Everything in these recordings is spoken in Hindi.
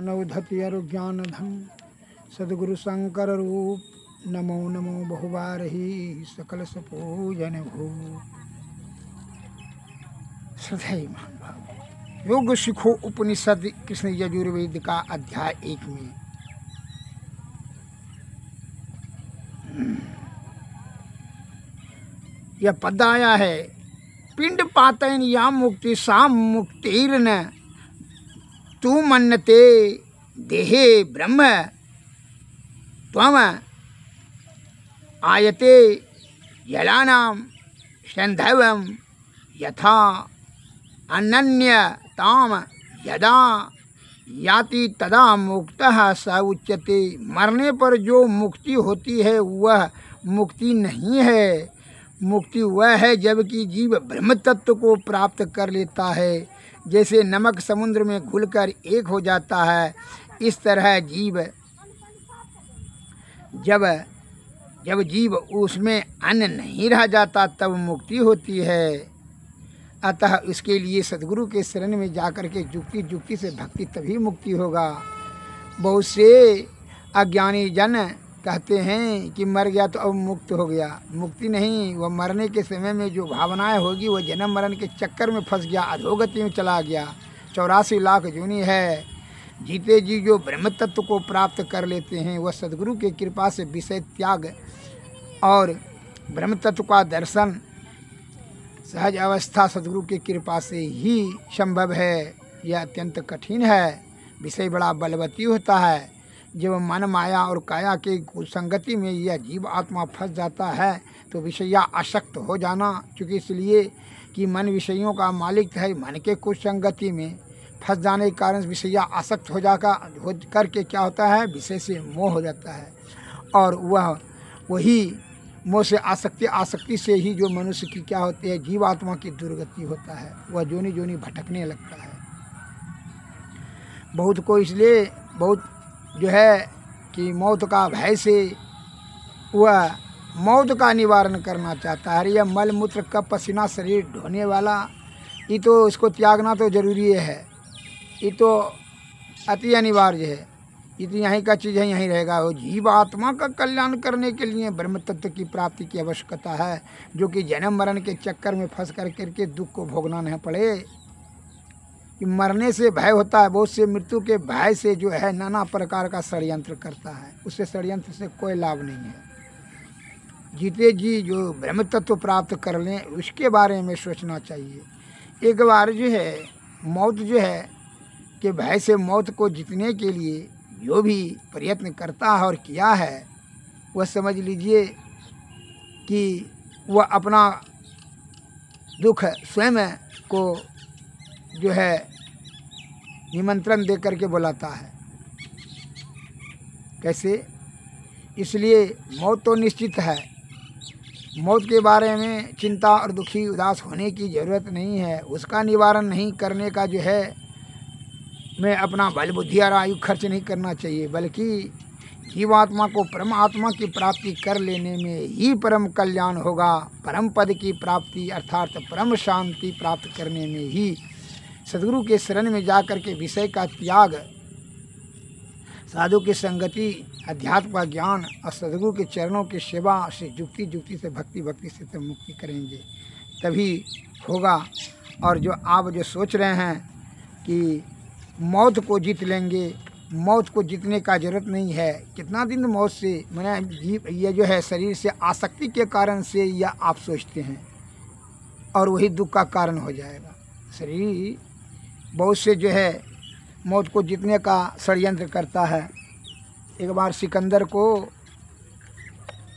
अनवधति ज्ञान धन सद्गुरु शंकर रूप नमो नमो बहुबारही सकल सपूजन भू सदैव भाव। योग सिखो उपनिषद कृष्ण यजुर्वेद का अध्याय 1 में यह पद आया है, पिंड पातन या मुक्ति साम मुक्तिर्न तू मन्नते देहे ब्रह्म त्वम आयते जलानाम संधवम यथा अनन्यताम यदा याति तदा मुक्तः स उच्यते। मरने पर जो मुक्ति होती है वह मुक्ति नहीं है। मुक्ति वह है जबकि जीव ब्रह्म तत्व को प्राप्त कर लेता है। जैसे नमक समुद्र में घुलकर एक हो जाता है, इस तरह जीव जब जीव उसमें अन्न नहीं रह जाता तब मुक्ति होती है। अतः इसके लिए सद्गुरु के शरण में जाकर के जुक्ति से भक्ति तभी मुक्ति होगा। बहुत से अज्ञानी जन कहते हैं कि मर गया तो अब मुक्त हो गया। मुक्ति नहीं, वह मरने के समय में जो भावनाएं होगी वह जन्म मरण के चक्कर में फंस गया, अधोगति में चला गया। 84 लाख जूनी है। जीते जी जो ब्रह्म तत्व को प्राप्त कर लेते हैं वह सद्गुरु के कृपा से विषय त्याग और ब्रह्म तत्व का दर्शन सहज अवस्था सद्गुरु की कृपा से ही संभव है। यह अत्यंत कठिन है। विषय बड़ा बलवती होता है। जब मन माया और काया के कुसंगति में यह जीव आत्मा फंस जाता है तो विषया आसक्त हो जाना, क्योंकि इसलिए कि मन विषयों का मालिक है। मन के कुसंगति में फंस जाने के कारण विषया आसक्त हो करके क्या होता है, विषय से मोह हो जाता है। और वही मोह से आसक्ति से ही जो मनुष्य की क्या होती है, जीवात्मा की दुर्गति होता है। वह जोनी जोनी भटकने लगता है। बहुत को इसलिए बहुत जो है कि मौत का भय से वह मौत का निवारण करना चाहता है। यह मल मूत्र का पसीना शरीर ढोने वाला, ये तो इसको त्यागना तो जरूरी है। ये तो अति अनिवार्य है। ये तो यहीं का चीज़ है, यहीं रहेगा। वो जीव आत्मा का कल्याण करने के लिए ब्रह्म तत्व की प्राप्ति की आवश्यकता है, जो कि जन्म मरण के चक्कर में फंस करके दुख को भोगना नहीं पड़े। कि मरने से भय होता है, बहुत से मृत्यु के भय से जो है नाना प्रकार का षड्यंत्र करता है। उससे षड्यंत्र से कोई लाभ नहीं है। जीते जी जो ब्रह्म तत्व प्राप्त कर लें उसके बारे में सोचना चाहिए। एक बार जो है मौत जो है कि भय से मौत को जीतने के लिए जो भी प्रयत्न करता है और किया है, वह समझ लीजिए कि वह अपना दुख स्वयं को जो है निमंत्रण दे करके बुलाता है। कैसे? इसलिए मौत तो निश्चित है। मौत के बारे में चिंता और दुखी उदास होने की ज़रूरत नहीं है। उसका निवारण नहीं करने का जो है मैं अपना बल बुद्धि और आयु खर्च नहीं करना चाहिए, बल्कि जीवात्मा को परमात्मा की प्राप्ति कर लेने में ही परम कल्याण होगा। परम पद की प्राप्ति अर्थात परम शांति प्राप्त करने में ही सद्गुरु के शरण में जाकर के विषय का त्याग, साधु की संगति, अध्यात्म का ज्ञान और सद्गुरु के चरणों की सेवा से जुक्ति से भक्ति से तब मुक्ति करेंगे, तभी होगा। और जो आप जो सोच रहे हैं कि मौत को जीत लेंगे, मौत को जीतने का जरूरत नहीं है। कितना दिन मौत से मैंने जीव ये जो है शरीर से आसक्ति के कारण से यह आप सोचते हैं और वही दुख का कारण हो जाएगा। शरीर बहुत से जो है मौत को जीतने का षड्यंत्र करता है। एक बार सिकंदर को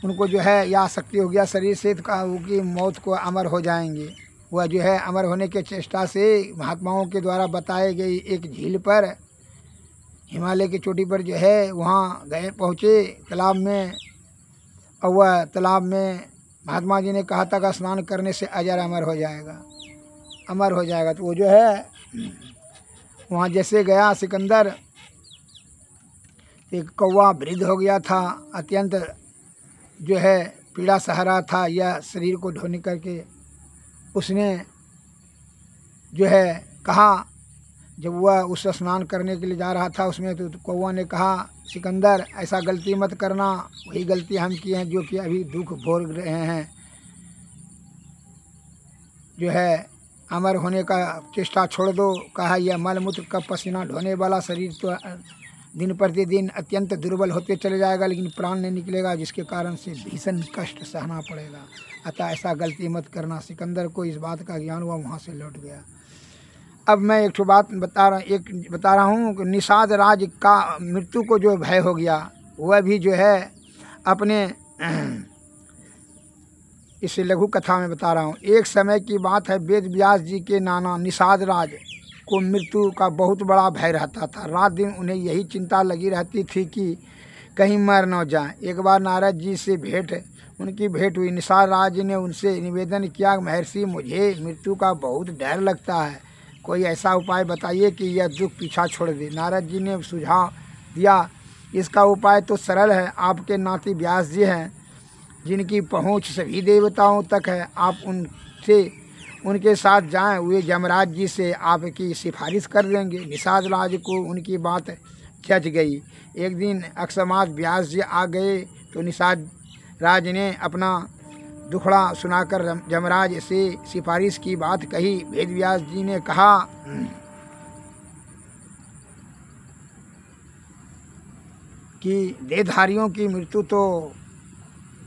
उनको जो है यह आसक्ति हो गया शरीर से, तो कहा कि मौत को अमर हो जाएंगे। वह जो है अमर होने के चेष्टा से महात्माओं के द्वारा बताए गई एक झील पर, हिमालय की चोटी पर जो है वहाँ गए, पहुँचे तालाब में। और वह तालाब में महात्मा जी ने कहा था कि स्नान करने से अजर अमर हो जाएगा, अमर हो जाएगा। तो वो जो है वहाँ जैसे गया सिकंदर, एक कौवा वृद्ध हो गया था, अत्यंत जो है पीड़ा सह रहा था यह शरीर को ढोने करके। उसने जो है कहा जब वह उस स्नान करने के लिए जा रहा था उसमें तो कौवा ने कहा, सिकंदर ऐसा गलती मत करना, वही गलती हम किए हैं जो कि अभी दुख भोग रहे हैं। जो है अमर होने का चेष्टा छोड़ दो। कहा, यह मलमूत्र का पसीना ढोने वाला शरीर तो दिन प्रतिदिन अत्यंत दुर्बल होते चले जाएगा, लेकिन प्राण नहीं निकलेगा, जिसके कारण से भीषण कष्ट सहना पड़ेगा। अतः ऐसा गलती मत करना। सिकंदर को इस बात का ज्ञान हुआ, वहाँ से लौट गया। अब मैं एक ठो बात बता रहा हूँ कि निषाद राज का मृत्यु को जो भय हो गया, वह भी जो है अपने इस लघु कथा में बता रहा हूँ। एक समय की बात है, वेद व्यास जी के नाना निषाद राज को मृत्यु का बहुत बड़ा भय रहता था। रात दिन उन्हें यही चिंता लगी रहती थी कि कहीं मर न जाए। एक बार नारद जी से उनकी भेंट हुई। निषाद राज ने उनसे निवेदन किया, महर्षि मुझे मृत्यु का बहुत डर लगता है, कोई ऐसा उपाय बताइए कि यह दुख पीछा छोड़ दे। नारद जी ने सुझाव दिया, इसका उपाय तो सरल है। आपके नाती व्यास जी हैं, जिनकी पहुंच सभी देवताओं तक है। आप उनके साथ जाएं, वे यमराज जी से आपकी सिफारिश कर देंगे। निषाद राज को उनकी बात जच गई। एक दिन अकस्मात व्यास जी आ गए तो निषाद राज ने अपना दुखड़ा सुनाकर यमराज से सिफारिश की बात कही। वेद व्यास जी ने कहा, कि देहधारियों की मृत्यु तो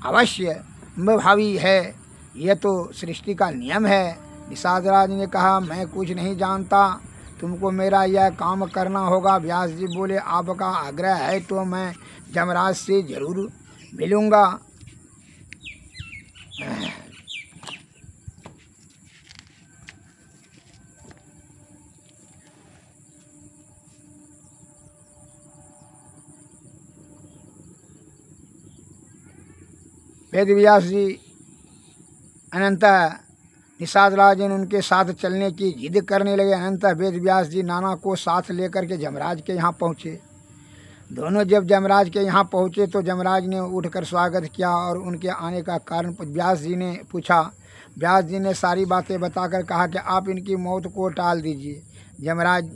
अवश्य भावी है, यह तो सृष्टि का नियम है। निषाद राज ने कहा, मैं कुछ नहीं जानता, तुमको मेरा यह काम करना होगा। व्यास जी बोले, आपका आग्रह है तो मैं यमराज से जरूर मिलूँगा। वेद व्यास जी अनंत निषाद राज ने उनके साथ चलने की जिद करने लगे। अनंत वेद व्यास जी नाना को साथ लेकर के यमराज के यहाँ पहुँचे। दोनों जब यमराज के यहाँ पहुँचे तो यमराज ने उठकर स्वागत किया और उनके आने का कारण व्यास जी ने पूछा। व्यास जी ने सारी बातें बताकर कहा कि आप इनकी मौत को टाल दीजिए। यमराज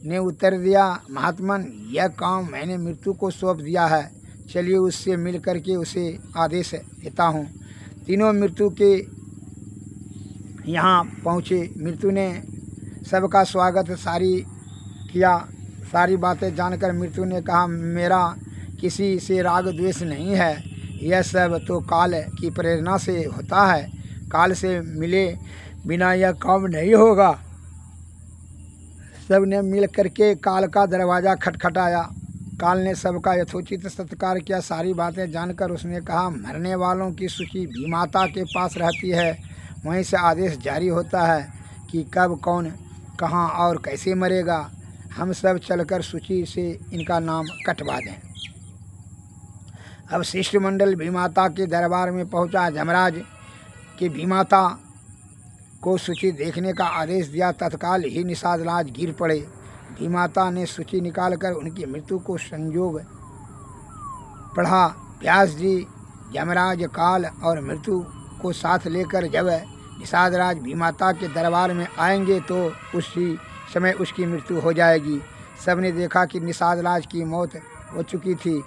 ने उत्तर दिया, महात्मन, यह काम मैंने मृत्यु को सौंप दिया है, चलिए उससे मिल करके उसे आदेश देता हूँ। तीनों मृत्यु के यहाँ पहुँचे। मृत्यु ने सबका स्वागत किया। सारी बातें जानकर मृत्यु ने कहा, मेरा किसी से राग द्वेष नहीं है, यह सब तो काल की प्रेरणा से होता है, काल से मिले बिना यह काम नहीं होगा। सब ने मिल करके काल का दरवाज़ा खटखटाया। काल ने सबका यथोचित सत्कार किया। सारी बातें जानकर उसने कहा, मरने वालों की सूची भीमाता के पास रहती है, वहीं से आदेश जारी होता है कि कब कौन कहाँ और कैसे मरेगा। हम सब चलकर सूची से इनका नाम कटवा दें। अब शिष्टमंडल भीमाता के दरबार में पहुंचा। यमराज के भीमाता को सूची देखने का आदेश दिया। तत्काल ही निषाद राज गिर पड़े। भीमाता ने सूची निकालकर उनकी मृत्यु को संयोग पढ़ा। व्यास जी, यमराज, काल और मृत्यु को साथ लेकर जब निषाद राज भीमाता के दरबार में आएंगे तो उसी समय उसकी मृत्यु हो जाएगी। सबने देखा कि निषाद राज की मौत हो चुकी थी।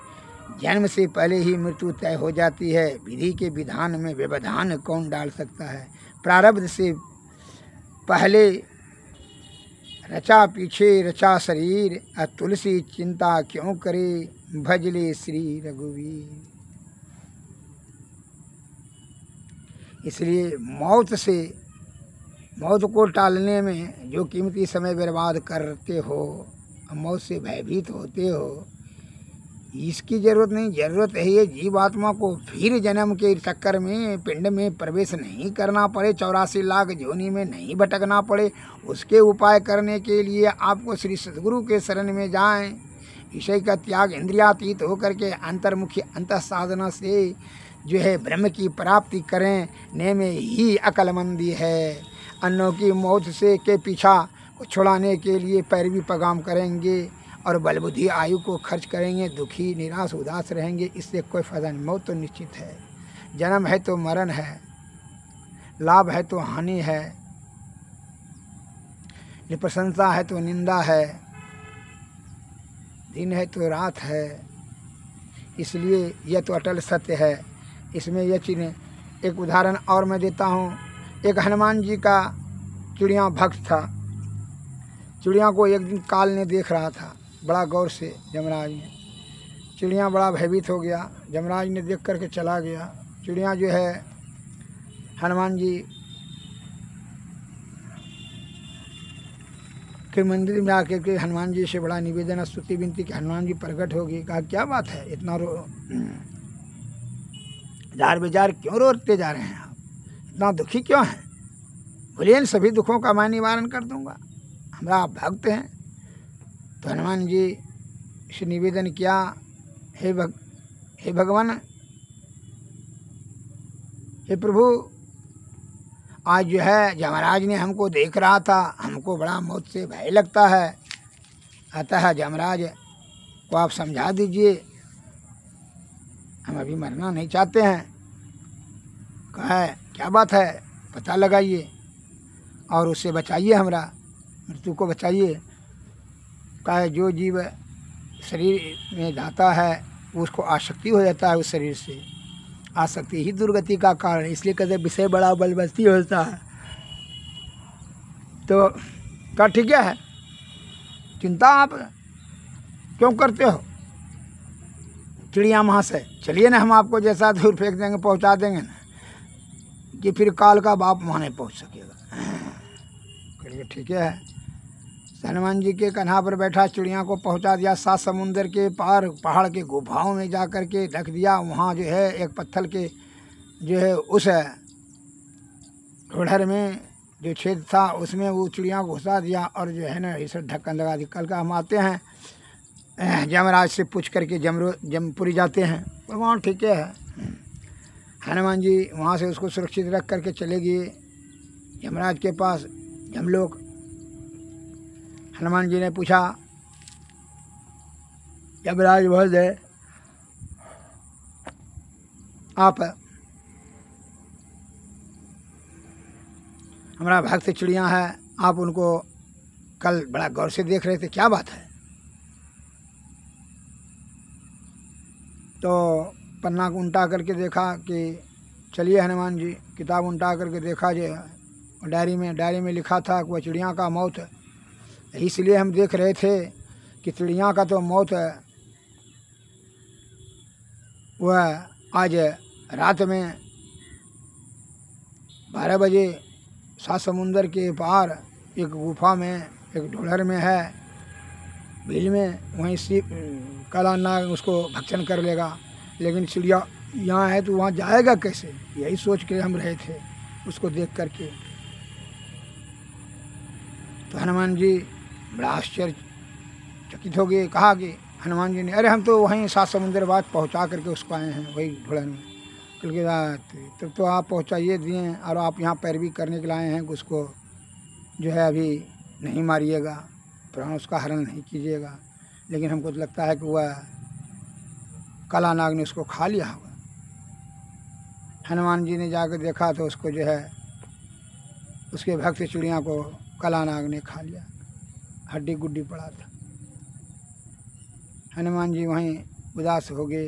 जन्म से पहले ही मृत्यु तय हो जाती है। विधि के विधान में व्यवधान कौन डाल सकता है। प्रारब्ध से पहले रचा पीछे रचा शरीर, तुलसी चिंता क्यों करे, भजले श्री रघुवीर। इसलिए मौत को टालने में जो कीमती समय बर्बाद करते हो, मौत से भयभीत होते हो, इसकी ज़रूरत नहीं। ज़रूरत है ये जीवात्मा को फिर जन्म के चक्कर में पिंड में प्रवेश नहीं करना पड़े, 84 लाख योनि में नहीं भटकना पड़े। उसके उपाय करने के लिए आपको श्री सद्गुरु के शरण में जाएं। विषय का त्याग, इंद्रियातीत होकर के अंतर्मुखी अंतः साधना से जो है ब्रह्म की प्राप्ति करें ने में ही अक्लमंदी है। अन्यों की मौत से के पीछा को छुड़ाने के लिए पैरवी पैगाम करेंगे और बलबुद्धि आयु को खर्च करेंगे, दुखी निराश उदास रहेंगे, इससे कोई फायदा नहीं। मौत तो निश्चित है। जन्म है तो मरण है, लाभ है तो हानि है। ये प्रशंसा है तो निंदा है, दिन है तो रात है, इसलिए यह तो अटल सत्य है। इसमें यह चीज़, एक उदाहरण और मैं देता हूँ। एक हनुमान जी का चिड़िया भक्त था। चिड़िया को एक दिन काल ने देख रहा था बड़ा गौर से यमराज ने। चिड़िया बड़ा भयभीत हो गया, यमराज ने देख करके चला गया। चिड़िया जो है हनुमान जी के मंदिर में आकर के हनुमान जी से बड़ा निवेदन स्तुति विनती कि हनुमान जी प्रकट होगी। कहा क्या बात है, इतना जार बेजार क्यों रोते जा रहे हैं आप, इतना दुखी क्यों हैं? बोलिए इन सभी दुखों का मैं निवारण कर दूंगा, हमारा आप भक्त हैं। तो हनुमान जी से निवेदन किया, हे भगवान, हे प्रभु, आज जो है यमराज ने हमको देख रहा था, हमको बड़ा मौत से भय लगता है, अतः यमराज को आप समझा दीजिए, हम अभी मरना नहीं चाहते हैं। कहा क्या बात है, पता लगाइए और उससे बचाइए, हमरा मृत्यु को बचाइए। कहा जो जीव शरीर में जाता है उसको आसक्ति हो जाता है उस शरीर से, आसक्ति ही दुर्गति का कारण, इसलिए कहते विषय बड़ा बलवती होता है। तो कहा ठीक है, चिंता आप क्यों करते हो? चिड़िया वहाँ से चलिए ना, हम आपको जैसा दूर फेंक देंगे पहुँचा देंगे ना, कि फिर काल का बाप वहाँ नहीं पहुँच सकेगा। कहिए ठीक है। हनुमान जी के कन्हा पर बैठा चिड़िया को पहुंचा दिया 7 समुंदर के पार, पहाड़ के गुफाओं में जा कर के रख दिया। वहाँ जो है एक पत्थर के जो है उस ढोढ़र में जो छेद था उसमें वो चिड़िया को घुसा दिया और जो है ना इसे ढक्कन लगा दिया। कल का हम आते हैं यमराज से पूछ करके जमपुरी जाते हैं, तो वहाँ ठीक है। हनुमान जी वहाँ से उसको सुरक्षित रख करके चले गए यमराज के पास। यमलोक हनुमान जी ने पूछा, यमराज महोदय, आप हमारा भक्त चिड़िया है, आप उनको कल बड़ा गौर से देख रहे थे, क्या बात है? तो पन्ना को उल्टा करके देखा कि चलिए हनुमान जी, किताब उल्टा करके देखा जो डायरी में लिखा था कि वह चिड़िया का मौत है, इसलिए हम देख रहे थे कि चिड़िया का तो मौत वह आज रात में 12 बजे 7 समुंदर के पार एक गुफा में, एक ढोलर में है, भील में, वहीं से काला नाग उसको भक्षण कर लेगा। लेकिन चिड़िया यहाँ है तो वहाँ जाएगा कैसे, यही सोच के हम रहे थे उसको देख करके। तो हनुमान जी बड़ा आश्चर्यचकित हो गए। कहा कि हनुमान जी ने, अरे हम तो वहीं 7 समुंदर बाद पहुँचा करके उसको आए हैं, वही ढोलन में। कल के रात तब तो आप पहुँचाइए दिए और आप यहाँ पैरवी करने के लिए आए हैं, उसको जो है अभी नहीं मारिएगा, प्राण उसका हरण नहीं कीजिएगा। लेकिन हमको तो लगता है कि वह काला नाग ने उसको खा लिया होगा। हनुमान जी ने जाकर देखा तो उसको जो है उसके भक्त चिड़िया को काला नाग ने खा लिया, हड्डी गुड्डी पड़ा था। हनुमान जी वहीं उदास हो गए।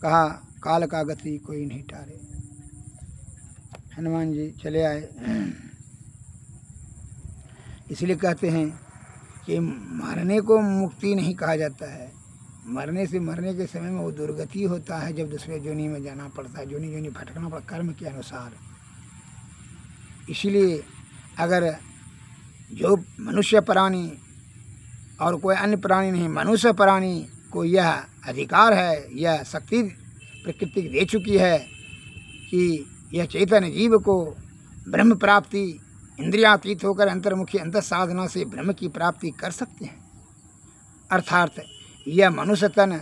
कहा काल का गति कोई नहीं टारे। हनुमान जी चले आए। इसलिए कहते हैं कि मरने को मुक्ति नहीं कहा जाता है, मरने के समय में वो दुर्गति होता है जब दूसरे जोनी में जाना पड़ता है, जोनी भटकना पड़ता कर्म के अनुसार। इसीलिए अगर जो मनुष्य प्राणी और कोई अन्य प्राणी नहीं, मनुष्य प्राणी को यह अधिकार है, यह शक्ति प्रकृति दे चुकी है कि यह चैतन्य जीव को ब्रह्म प्राप्ति इंद्रियातीत होकर अंतर्मुखी अंतर साधना से ब्रह्म की प्राप्ति कर सकते हैं। अर्थात यह मनुष्य तन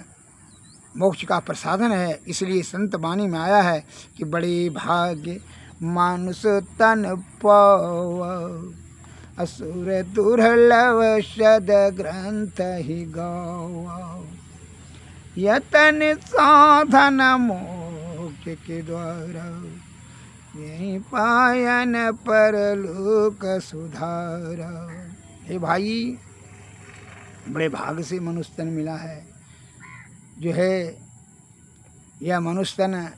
मोक्ष का प्रसाधन है। इसलिए संत वाणी में आया है कि बड़े भाग्य मानुष तन पाव, असुर दुर्लभ शद ग्रंथ ही गाओ, यतन साधन मोक्ष के द्वारा, यही पायन परलोक सुधारा। हे भाई, बड़े भाग से मनुष्य तन मिला है। जो है यह मनुष्य तन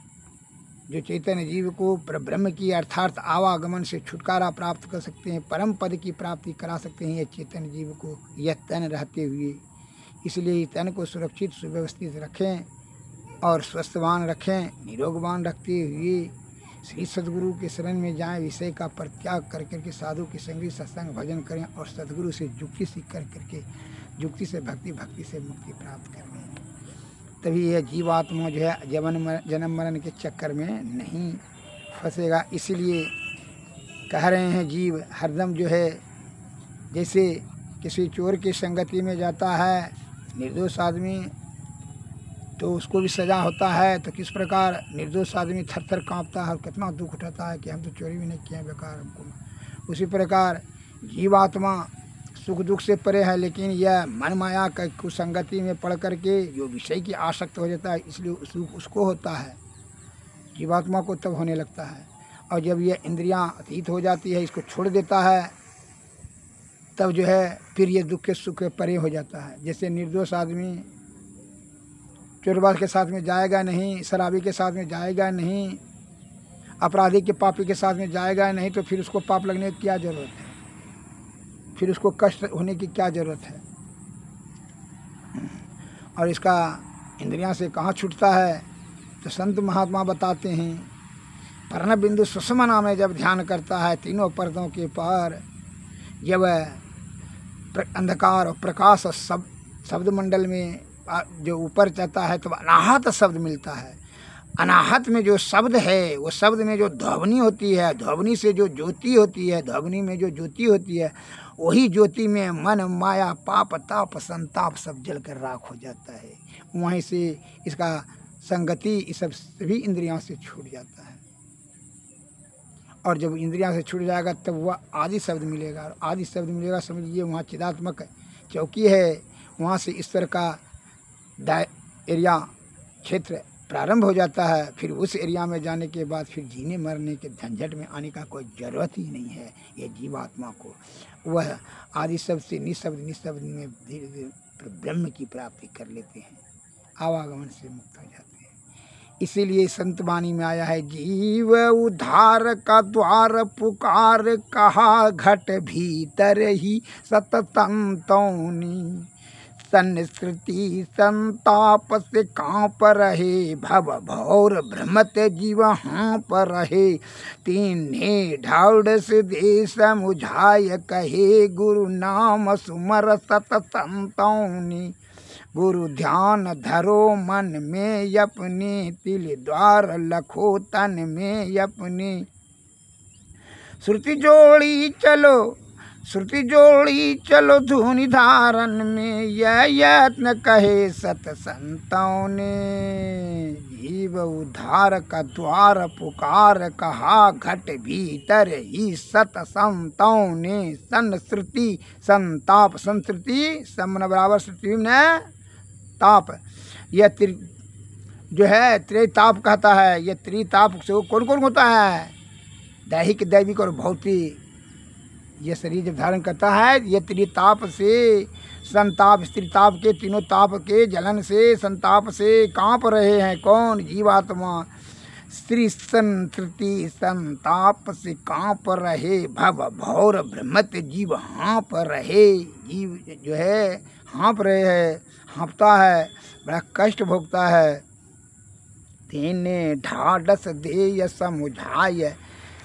जो चैतन्य जीव को ब्रह्म की अर्थात आवागमन से छुटकारा प्राप्त कर सकते हैं, परम पद की प्राप्ति करा सकते हैं, यह चैतन्य जीव को यह तन रहते हुए। इसलिए तन को सुरक्षित सुव्यवस्थित रखें और स्वस्थवान रखें, निरोगवान रखते हुए श्री सद्गुरु के शरण में जाएं, विषय का परित्याग कर करके साधु की संगति सत्संग भजन करें और सद्गुरु से युक्ति सीख कर करके युक्ति से भक्ति, भक्ति से मुक्ति प्राप्त करें। तभी यह जीवात्मा जो है जन्म मरण के चक्कर में नहीं फंसेगा। इसलिए कह रहे हैं जीव हरदम जो है जैसे किसी चोर की संगति में जाता है निर्दोष आदमी तो उसको भी सज़ा होता है, तो किस प्रकार निर्दोष आदमी थर थर काँपता है और कितना दुख उठाता है कि हम तो चोरी भी नहीं किए बेकार हमको। उसी प्रकार जीवात्मा सुख दुख से परे है, लेकिन यह मन माया का कुसंगति में पड़ करके जो विषय की आसक्त हो जाता है, इसलिए सुख उसको होता है, जीवात्मा को तब होने लगता है। और जब यह इंद्रियां अतीत हो जाती है, इसको छोड़ देता है, तब जो है फिर ये दुख के सुख के परे हो जाता है। जैसे निर्दोष आदमी चोरबाज के साथ में जाएगा नहीं, शराबी के साथ में जाएगा नहीं, अपराधी के पापी के साथ में जाएगा नहीं, तो फिर उसको पाप लगने की क्या ज़रूरत है, फिर उसको कष्ट होने की क्या ज़रूरत है। और इसका इंद्रियां से कहाँ छूटता है, तो संत महात्मा बताते हैं पर्ण बिंदु सुषमना में जब ध्यान करता है, तीनों पर्दों के पार जब अंधकार और प्रकाश शब्द मंडल में जो ऊपर जाता है, तो अनाहत शब्द मिलता है। अनाहत में जो शब्द है, वो शब्द में जो ध्वनि होती है, ध्वनि से जो ज्योति होती है, ध्वनि में जो ज्योति होती है, वही ज्योति में मन माया पाप ताप संताप सब जल कर राख हो जाता है। वहीं से इसका संगति इस सब सभी इंद्रियों से छूट जाता है। और जब इंद्रियां से छूट जाएगा तब वह आदि शब्द मिलेगा, और आदि शब्द मिलेगा समझिए वहाँ चिदात्मक चौकी है, वहाँ से ईश्वर का एरिया क्षेत्र प्रारंभ हो जाता है। फिर उस एरिया में जाने के बाद फिर जीने मरने के झंझट में आने का कोई ज़रूरत ही नहीं है। ये जीवात्मा को वह आदि शब्द से निशब्द में धीरे धीरे ब्रह्म की प्राप्ति कर लेते हैं, आवागमन से मुक्त हो जाते हैं। इसीलिए संत वाणी में आया है, जीव उद्धार का द्वार पुकार कहा, घट भीतर ही सततंतौनी, संस्कृति संताप से काँप रहे, भव भौर भ्रमत जीव हाँप रहे, तीन्हे ढाढ़स दे समुझाय कहे, गुरु नाम सुमर सतसंतौनी, गुरु ध्यान धरो मन में अपने, तिल द्वार लखो तन में अपने, श्रुति जोड़ी चलो धुनि धारण में, यह यत्न कहे सतसंतों ने, जीव उद्धार का द्वार पुकार कहा, घट भीतर ही सतसंतों ने, संस्कृति संताप, संस्कृति समन बराबर श्रुति में ताप, यह जो है त्रिताप कहता है। यह त्रिताप से कौन कौन होता है, दैहिक दैविक और भौतिक। यह शरीर जब धारण करता है, ये त्रिताप से संताप, स्त्रीताप के तीनों ताप के जलन से संताप से काँप रहे हैं कौन, जीवात्मा। स्त्री संतृति संताप से काँप रहे, भव भौर भ्रमत जीव हाँप रहे, जीव जो है हाँप रहे है, हाँपता है, बड़ा कष्ट भोगता है। तेने ढाढ़स दे समुझाय,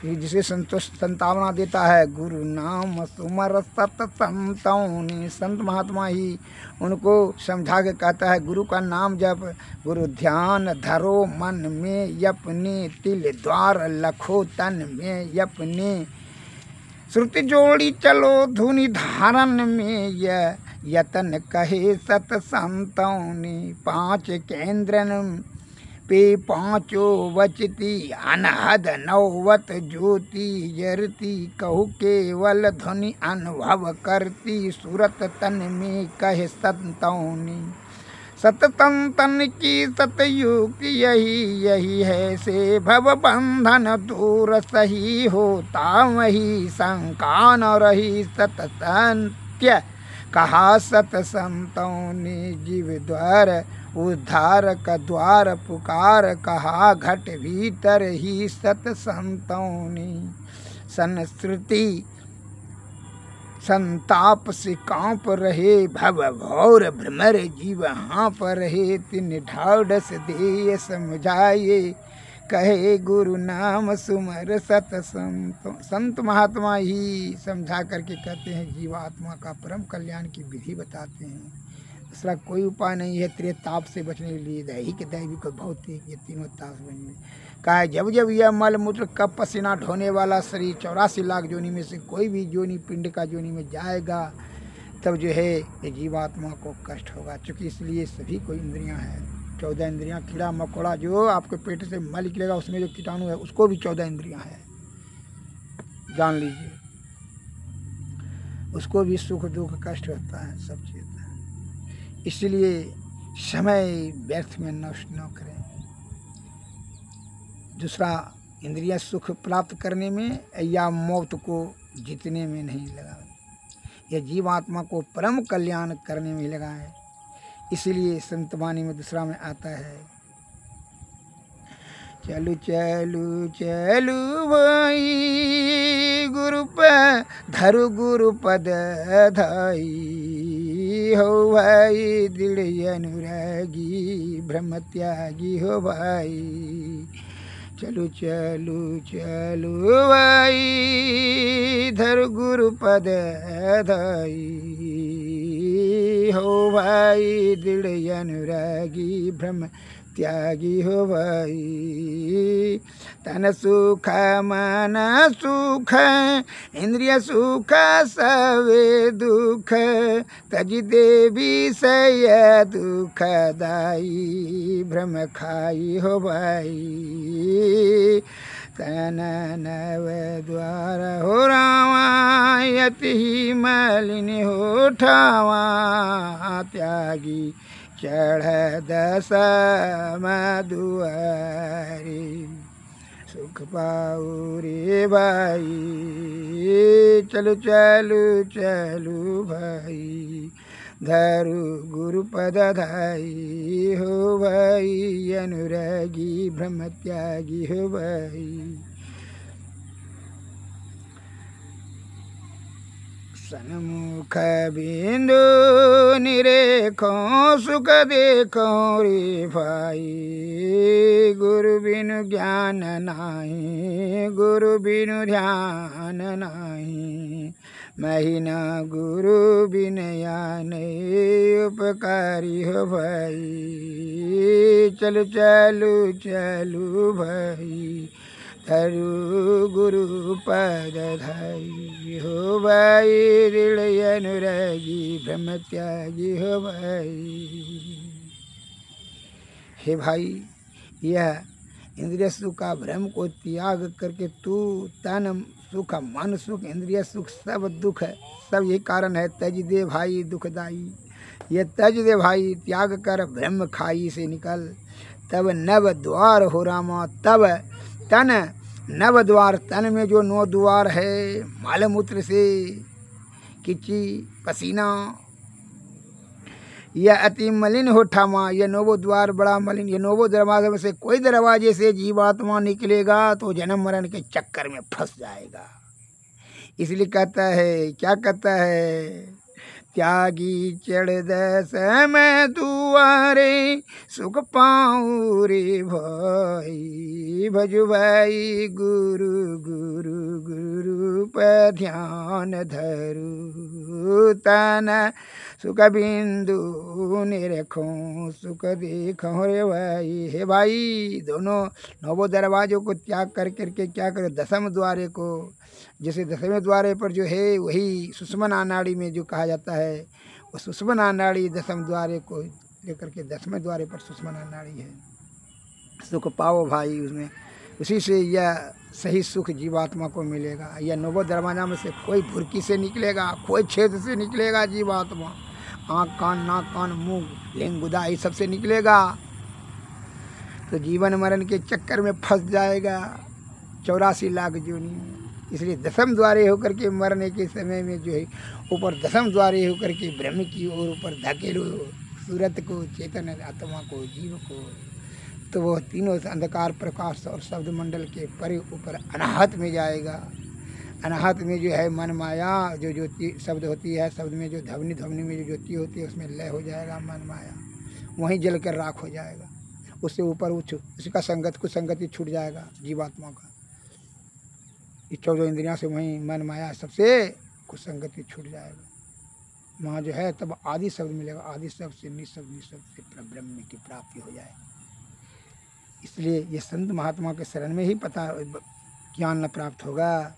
जिसे संतावना देता है, गुरु नाम सुमर सतसंतों ने, संत महात्मा ही उनको समझा के कहता है, गुरु का नाम जप, गुरु ध्यान धरो मन में अपने, तिल द्वार लखो तन में अपने, श्रुति जोड़ी चलो धुनि धारण में, यह यतन कहे सतसंतों ने, पांच केंद्रन पे पाँचों वचती, अनहद नौवत ज्योति जरती, कहु केवल ध्वनि अनुभव करती, सूरत तन में कहे संतौनी, सततंतन की सतयुक्त यही है से, भव बंधन दूर सही होता वही, शंका न रही सतसंत सत्य कहा सत संतों ने जीव द्वार उद्धार का द्वार पुकार कहा घट भीतर ही सत संतों ने संस्कृति संताप से कांप रहे भव भौर भ्रमर जीव हाँप रहे तिन ढाढ़स दे समझाए कहे गुरु नाम सुमर सत संत महात्मा ही समझा करके कहते हैं जीवात्मा का परम कल्याण की विधि बताते हैं। दूसरा कोई उपाय नहीं है तेरे ताप से बचने के लिए दैहिक दैविक भौतिक ये तीनों ताप से बचने कहा जब जब यह मल मूत्र कप पसीना ढोने वाला शरीर 84 लाख जोनी में से कोई भी जोनी पिंड का जोनी में जाएगा तब जो है ये जीवात्मा को कष्ट होगा। चूँकि इसलिए सभी को इंद्रियां हैं 14 इंद्रियां कीड़ा मकोड़ा जो आपके पेट से मल निकलेगा उसमें जो कीटाणु है उसको भी 14 इंद्रियां हैं जान लीजिए। उसको भी सुख दुख कष्ट होता है सब चीज़ होता है। इसलिए समय व्यर्थ में नष्ट न करें। दूसरा इंद्रियां सुख प्राप्त करने में या मौत को जीतने में नहीं लगाएं, यह जीवात्मा को परम कल्याण करने में लगाएं। इसलिए संतवाणी में दूसरा में आता है चलू चलू चलू भाई गुरु धरु गुरु पद धाई हो भाई दृढ़ अनुरागी ब्रह्म त्यागी हो भाई चलू चलू चलू भाई धरु गुरु पद धाई हो भाई दृढ़ अनुरागी ब्रह्म त्यागी हो भाई तन सुख मन सुख इंद्रिय सुख सवे दुख तज देवी सय दुख दाई भ्रम खाई हो भाई तन नव द्वार हो रावा यति मलिन हो ठावा त्यागी चढ़ दशम दुआरी सुख पाऊ रे भाई चलू चलू चलू भाई धरु गुरु पद धाई हो भाई अनुरागी ब्रह्म त्यागी हो भाई सन्मुख बिंदु निरेखो सुख देखो रे भाई गुरु बिनु ज्ञान नाही गुरु बिनु ध्यान नाही महीना गुरु बिनया नहीं उपकारी हो भाई चलू चलू चलू भाई धरु गुरु पद धाई हो भाई दृढ़ अनुरागी ब्रह्म त्यागी हो भाई। हे भाई यह इंद्रिय सुख का भ्रम को त्याग करके तू तन सुख मन सुख इंद्रिय सुख सब दुख है सब यही कारण है तज दे भाई दुखदाई ये तज दे भाई त्याग कर ब्रह्म खाई से निकल तब नव द्वार हो रामा तब तन नव द्वार तन में जो 9 द्वार है मल मूत्र से किची पसीना यह अति मलिन हो ठामा यह 9 द्वार बड़ा मलिन ये 9 दरवाजे में से कोई दरवाजे से जीवात्मा निकलेगा तो जन्म मरण के चक्कर में फंस जाएगा। इसलिए कहता है क्या कहता है त्यागी चढ़ दशम दुआरे सुख पाऊँ रे भाई भजु भाई गुरु गुरु गुरु पर ध्यान धरु तन सुख बिंदु निरखो सुख देखो रे भाई। हे भाई दोनों 9 दरवाजों को त्याग कर करके क्या करो 10वें द्वारे को जैसे 10वें द्वारे पर जो है वही सुषुम्ना नाड़ी में जो कहा जाता है वो सुषुम्ना नाड़ी 10वें द्वारे को लेकर के 10वें द्वारे पर सुषुम्ना नाड़ी है। सुख पाओ भाई उसमें उसी से यह सही सुख जीवात्मा को मिलेगा। यह 9 दरवाजा में से कोई भुरकी से निकलेगा कोई छेद से निकलेगा जीवात्मा आँख कान नाक कान मुँह लिंग गुदा ये सबसे निकलेगा तो जीवन मरण के चक्कर में फंस जाएगा 84 लाख जोनी में। इसलिए दसम द्वारे होकर के मरने के समय में जो है ऊपर दसम द्वारे होकर के ब्रह्म की ओर ऊपर धकेलो सूरत को, चेतन आत्मा को, जीव को, तो वह तीनों अंधकार प्रकाश और शब्द मंडल के परे ऊपर अनाहत में जाएगा। अनाहत में जो है मन माया जो ज्योति शब्द होती है, शब्द में जो ध्वनि, ध्वनि में जो ज्योति होती है उसमें लय हो जाएगा मन माया, वहीं जल कर राख हो जाएगा। उससे ऊपर उसका संगत कुछ संगति छूट जाएगा जीवात्मा का। इस 14 इंद्रियों से वहीं मन माया सबसे कुछ संगति छूट जाएगा। वहाँ जो है तब आदि शब्द मिलेगा, आदि शब्द से निशब्द, निशब्द से ब्रह्म की प्राप्ति हो जाएगी। इसलिए ये संत महात्मा के शरण में ही पता ज्ञान न प्राप्त होगा।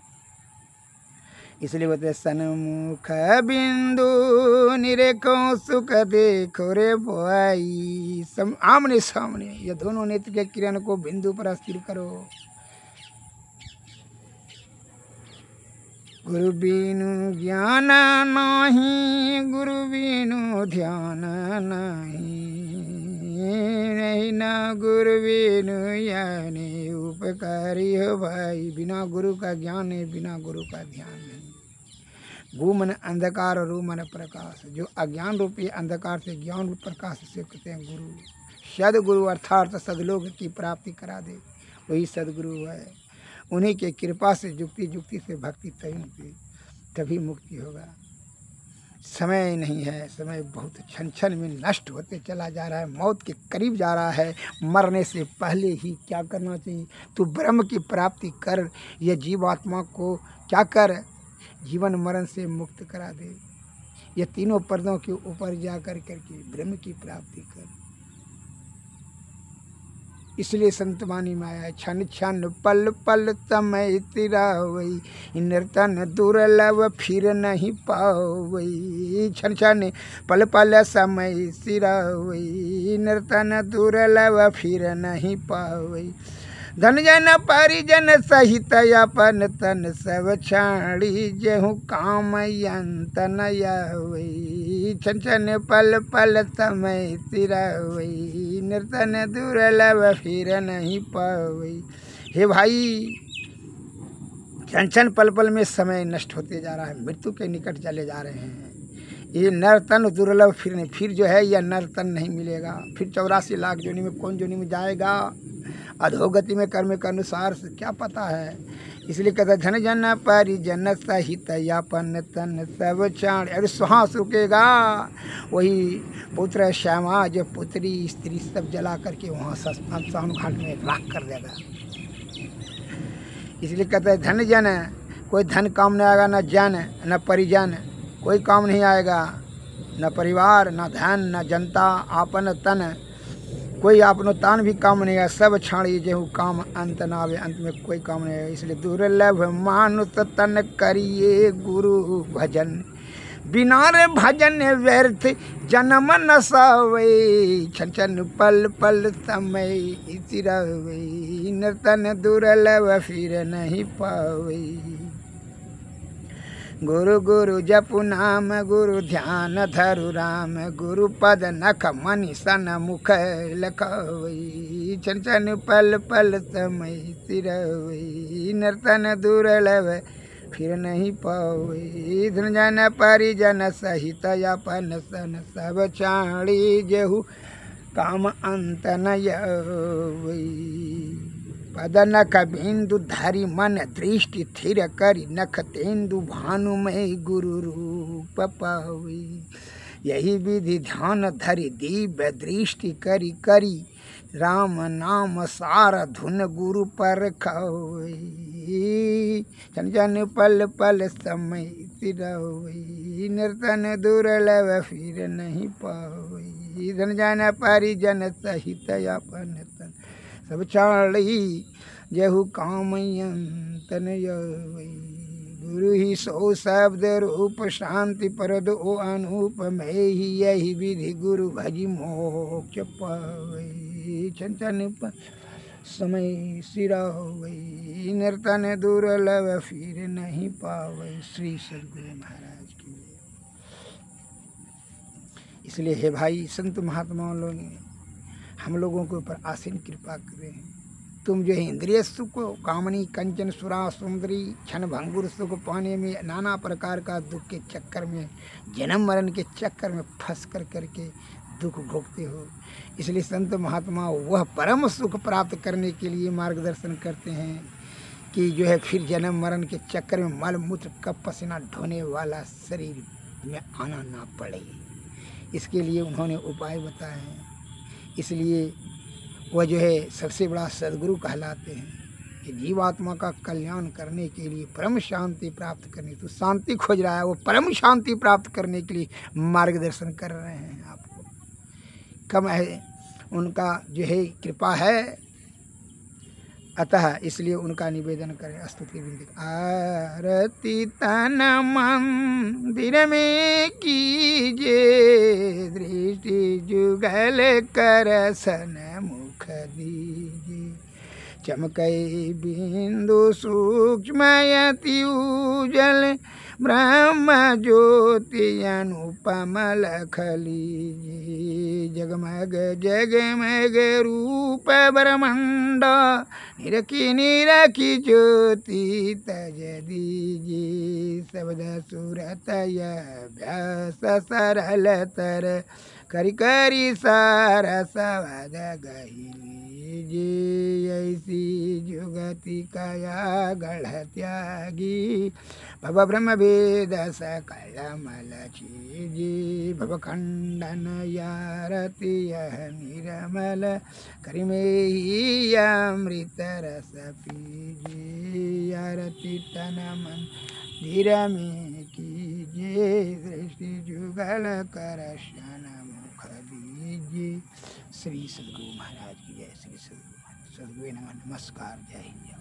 इसलिए बोलते सन्मुख बिंदु निरेखो सुख देखो रे भाई। आमने सामने ये दोनों नेत्र के किरण को बिंदु पर स्थिर करो। गुरु बिनु ज्ञान नहीं, गुरु बिनु ध्यान नहीं ना गुरु बिनु यानी उपकारी हो भाई। बिना गुरु का ज्ञान है, बिना गुरु का ध्यान नहीं। गु मन अंधकार और रू मन प्रकाश। जो अज्ञान रूपी अंधकार से ज्ञान रूप प्रकाश से कहते हैं गुरु। सदगुरु अर्थात सदलोक की प्राप्ति करा दे, वही सदगुरु है। उन्हीं के कृपा से जुक्ति जुक्ति से भक्ति तभी मुक्ति होगा। समय नहीं है, समय बहुत क्षण क्षण में नष्ट होते चला जा रहा है, मौत के करीब जा रहा है। मरने से पहले ही क्या करना चाहिए? तू ब्रह्म की प्राप्ति कर। यह जीवात्मा को क्या कर, जीवन मरण से मुक्त करा दे। ये तीनों पर्दों के ऊपर जा कर करके ब्रह्म की प्राप्ति कर। इसलिए संतवाणी में आया क्षण क्षण पल पल समय तिरावई, नर्तन दुर्लभ फिर नहीं पावई। क्षण क्षण पल पल समय सिरावई, नर्तन दुर्लभ फिर नहीं पावई। धन जन परिजन सहित अपन तन सब छाड़ी, जेहू काम यंत नयावई। छन छन पल पल समय तिरावई, नर्तन दुर्लभ फिर नहीं पावई। हे भाई, छन छन पल पल में समय नष्ट होते जा रहा है, मृत्यु के निकट चले जा रहे हैं। ये नर्तन दुर्लभ फिर नहीं, फिर जो है यह नर्तन नहीं मिलेगा। फिर 84 लाख जोनी में कौन जोनी में जाएगा? अधोगति में कर्म के अनुसार से क्या पता है। इसलिए कहता धन जन परिजन सहित अपन तन सब क्षण। अरे श्वास रुकेगा, वही पुत्र श्यामा जो पुत्री स्त्री सब जला करके वहाँ शमशान घाट में राख कर देगा। इसलिए कहते हैं धन जन, कोई धन काम नहीं आएगा, न जन न परिजन, कोई काम नहीं आएगा, न परिवार न धन न जनता, आपन तन, कोई आपनो तान भी काम नहीं है। सब छाड़ी जेहू काम अंत न आवे, अंत में कोई काम नहीं है। इसलिए दुर्लभ मानुष तन करिए गुरु भजन, बिना रे भजन व्यर्थ जन्म न सावै। छन छन पल पल समय तिरावै, नर्तन दुर्लभ फिर नहीं पावै। गुरु गुरु जपु नाम, गुरु ध्यान धरु राम, गुरु पद नख मनि सन मुख लखवई। छन छन पल पल समय तिरवई, नर्तन दुर्लभ फिर नहीं पावई। धन जन परिजन सहित अपन सन सब छाड़ी, जेहू काम अंत नयवई। पद नख बिंदु धरि मन दृष्टि थिर करी, नख तेंदु भानुमय गुरु रूप पावई। यही विधि ध्यान धरि दिव्य दृष्टि करी करी, राम नाम सार धुन गुरु पर खवई। जन जन पल पल समय तिरवई, नर्तन दुर्लभ फिर नहीं पावई। धन जन परिजन सहित अपन तन सब छाड़ी, जेहू काम यंतन यवई। गुरु ही सो शब्द रूप शांति परद ओ अनूप में ही, यही विधि गुरु भजी मोक्ष पावई। छन छन समय सिरावई, नर्तन दुर्लभ फिर नहीं पावई। श्री सद्गुरु महाराज की। इसलिए हे भाई, संत महात्माओं लोग हम लोगों के ऊपर आसीन कृपा करें, तुम जो है इंद्रिय सुख, कामनी, कंचन, सुरा, सुंदरी, क्षण भंगुर सुख पाने में, नाना प्रकार का दुख के चक्कर में, जन्म मरण के चक्कर में फंस कर करके दुख भोगते हो। इसलिए संत महात्मा वह परम सुख प्राप्त करने के लिए मार्गदर्शन करते हैं कि जो है फिर जन्म मरण के चक्कर में मल मूत्र कप पसीना ढोने वाला शरीर में आना ना पड़े। इसके लिए उन्होंने उपाय बताए हैं। इसलिए वह जो है सबसे बड़ा सद्गुरु कहलाते हैं कि जीवात्मा का कल्याण करने के लिए, परम शांति प्राप्त करने, तो शांति खोज रहा है, वो परम शांति प्राप्त करने के लिए मार्गदर्शन कर रहे हैं आपको। कम है उनका जो है कृपा है, अतः इसलिए उनका निवेदन करें, स्तुति विनती। आरती तन मंदिर में कीजिए, दृष्टि जुगल कर सन मुख दीजिए, चमकई बिंदु सूक्ष्म यति उजल, ब्रह्म ज्योति अनुपम लख लीजिए, जगमग जगमग रूप ब्रह्मांड, निरखी निरखी ज्योति तज दीजिए, शब्द सूरत अभ्यास सरल तर, करी करी सार सवद गही लीजिए, ऐसी जुगति कया गढ़ त्यागी, भव ब्रह्म वेद सकल मल चीजी, भव खंडन यारति यह निरमल, करिमे ही अमृत रस पीजी, यारति तन मन धीर में कीजिए, दृष्टि जुगल कर शन मुख दीजिए। श्री सद्गुरु महाराज की जय। श्री सद्गुरु नमस्कार। जय हिंद।